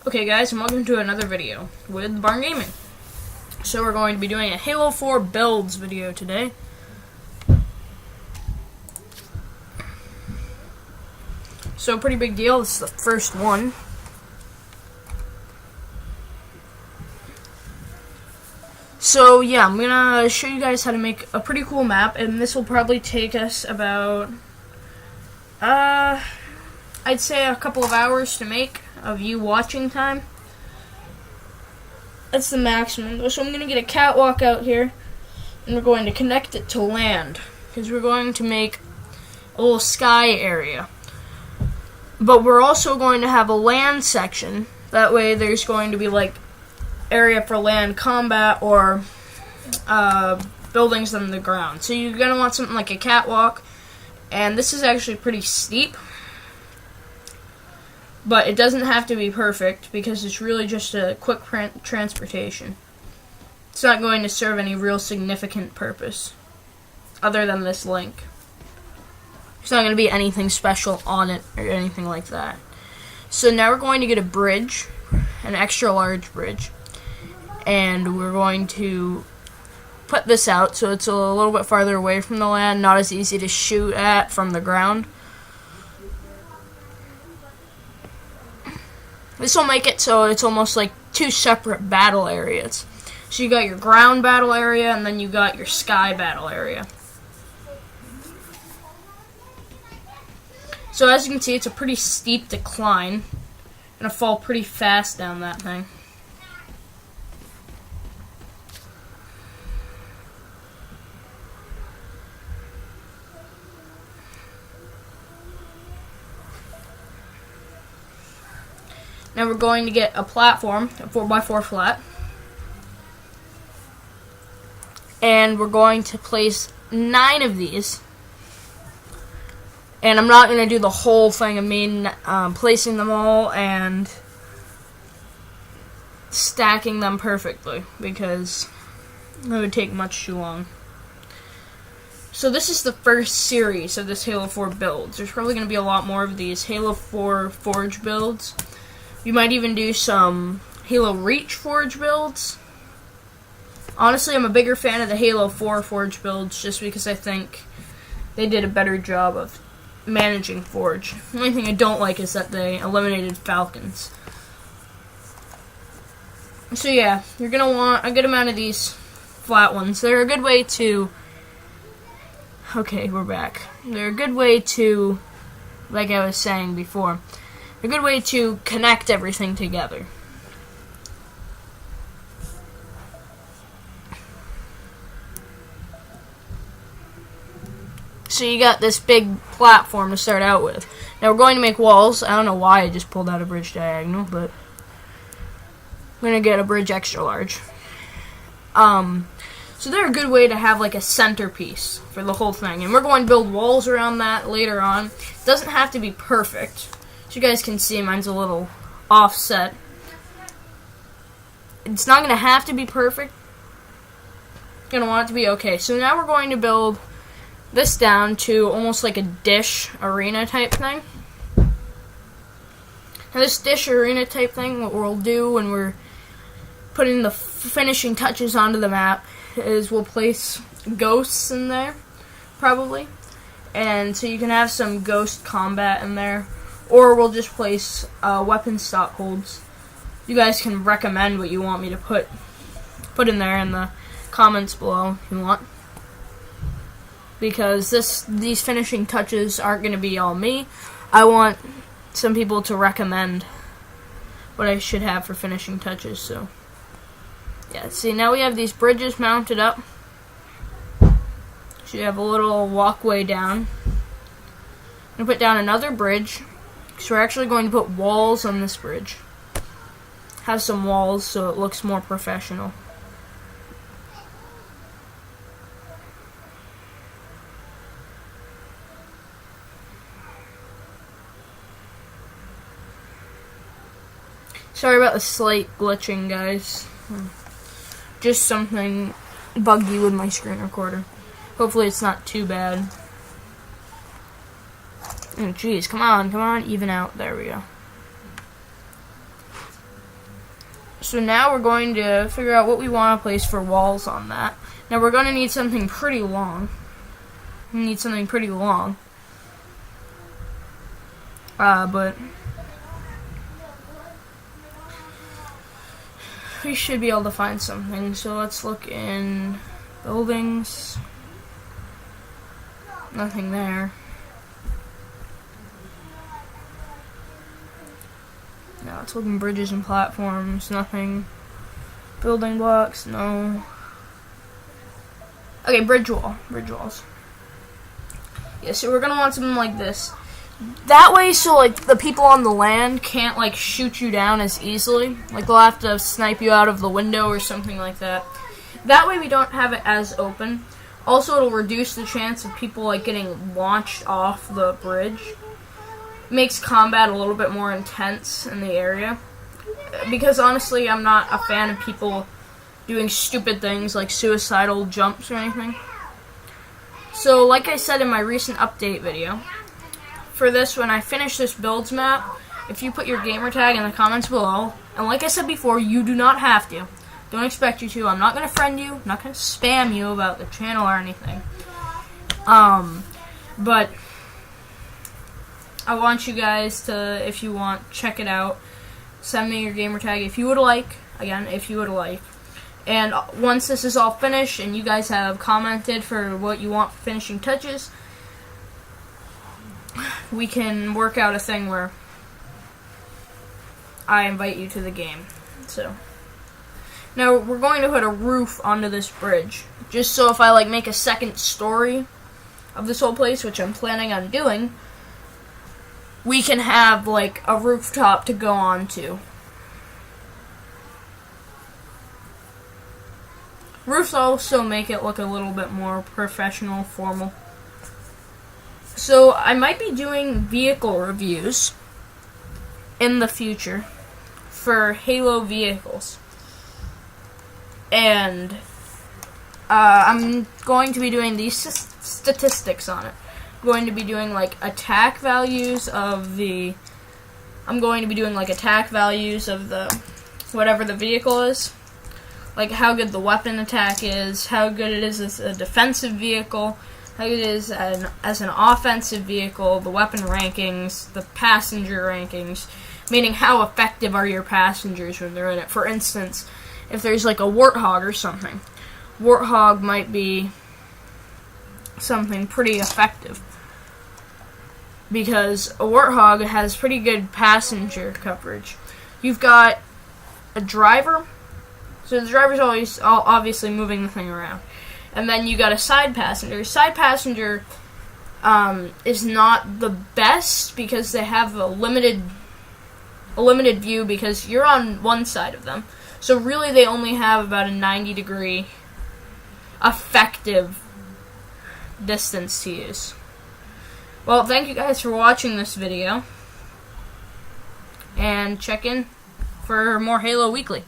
Okay guys, and welcome to another video with Barn Gaming. So we're going to be doing a Halo 4 builds video today. So pretty big deal, this is the first one. So yeah, I'm gonna show you guys how to make a pretty cool map, and this will probably take us about, I'd say a couple of hours to make of you watching time. That's the maximum. So I'm going to get a catwalk out here, and we're going to connect it to land, because we're going to make a little sky area. But we're also going to have a land section. That way there's going to be like area for land combat or buildings on the ground. So you're going to want something like a catwalk, and this is actually pretty steep. But it doesn't have to be perfect, because it's really just a quick transportation. It's not going to serve any real significant purpose, other than this link. There's not going to be anything special on it, or anything like that. So now we're going to get a bridge, an extra large bridge, and we're going to put this out so it's a little bit farther away from the land, not as easy to shoot at from the ground. This will make it so it's almost like two separate battle areas. So you got your ground battle area, and then you got your sky battle area. So as you can see, it's a pretty steep decline. Gonna fall pretty fast down that thing. Now we're going to get a platform, a 4x4 flat. And we're going to place 9 of these. And I'm not going to do the whole thing. I mean, placing them all and stacking them perfectly, because it would take much too long. So this is the first series of this Halo 4 builds. There's probably going to be a lot more of these Halo 4 Forge builds. You might even do some Halo Reach Forge builds. Honestly, I'm a bigger fan of the Halo 4 Forge builds, just because I think they did a better job of managing Forge. The only thing I don't like is that they eliminated Falcons. So yeah, you're going to want a good amount of these flat ones. They're a good way to... Okay, we're back. They're a good way to, like I was saying before, a good way to connect everything together. So you got this big platform to start out with. Now we're going to make walls. I don't know why I just pulled out a bridge diagonal, but we're going to get a bridge extra large. So they're a good way to have like a centerpiece for the whole thing. And we're going to build walls around that later on. It doesn't have to be perfect. As you guys can see, mine's a little offset. It's not going to have to be perfect. You're going to want it to be okay. So now we're going to build this down to almost like a dish arena type thing. Now this dish arena type thing, what we'll do when we're putting the finishing touches onto the map is we'll place ghosts in there, probably. And so you can have some ghost combat in there. Or we'll just place weapon stock holds. You guys can recommend what you want me to put in there in the comments below if you want. Because these finishing touches aren't going to be all me. I want some people to recommend what I should have for finishing touches. So yeah, see, now we have these bridges mounted up. So you have a little walkway down. I'm going to put down another bridge. So we're actually going to put walls on this bridge. Have some walls so it looks more professional. Sorry about the slight glitching, guys. Just something buggy with my screen recorder. Hopefully it's not too bad. Oh, jeez, come on, even out. There we go. So now we're going to figure out what we want to place for walls on that. Now we're going to need something pretty long. But we should be able to find something. So let's look in buildings. Nothing there. No, let's look in bridges and platforms. Nothing. Building blocks, no. Okay, bridge walls. Yeah, so we're gonna want something like this. That way, so like the people on the land can't like shoot you down as easily. Like they'll have to snipe you out of the window or something like that. That way we don't have it as open. Also, it'll reduce the chance of people like getting launched off the bridge. Makes combat a little bit more intense in the area. Because honestly, I'm not a fan of people doing stupid things like suicidal jumps or anything. So, like I said in my recent update video, for this, when I finish this builds map, if you put your gamer tag in the comments below, and like I said before, you do not have to. Don't expect you to. I'm not going to friend you. I'm not going to spam you about the channel or anything. But I want you guys to, if you want, check it out. Send me your gamer tag if you would like. Again, if you would like. And once this is all finished and you guys have commented for what you want for finishing touches, we can work out a thing where I invite you to the game. So now we're going to put a roof onto this bridge, just so if I like make a second story of this whole place, which I'm planning on doing, we can have like a rooftop to go on to. Roofs also make it look a little bit more professional, formal. So I might be doing vehicle reviews in the future for Halo vehicles. And I'm going to be doing these statistics on it. I'm going to be doing like attack values of the whatever the vehicle is. Like how good the weapon attack is, how good it is as a defensive vehicle, how good it is as an offensive vehicle, the weapon rankings, the passenger rankings, meaning how effective are your passengers when they're in it. For instance, if there's like a Warthog or something, Warthog might be something pretty effective, because a Warthog has pretty good passenger coverage. You've got a driver, so the driver's always obviously moving the thing around. And then you got a side passenger. Side passenger is not the best because they have a limited view because you're on one side of them. So really they only have about a 90-degree effective distance to use. Well, thank you guys for watching this video. And check in for more Halo Weekly.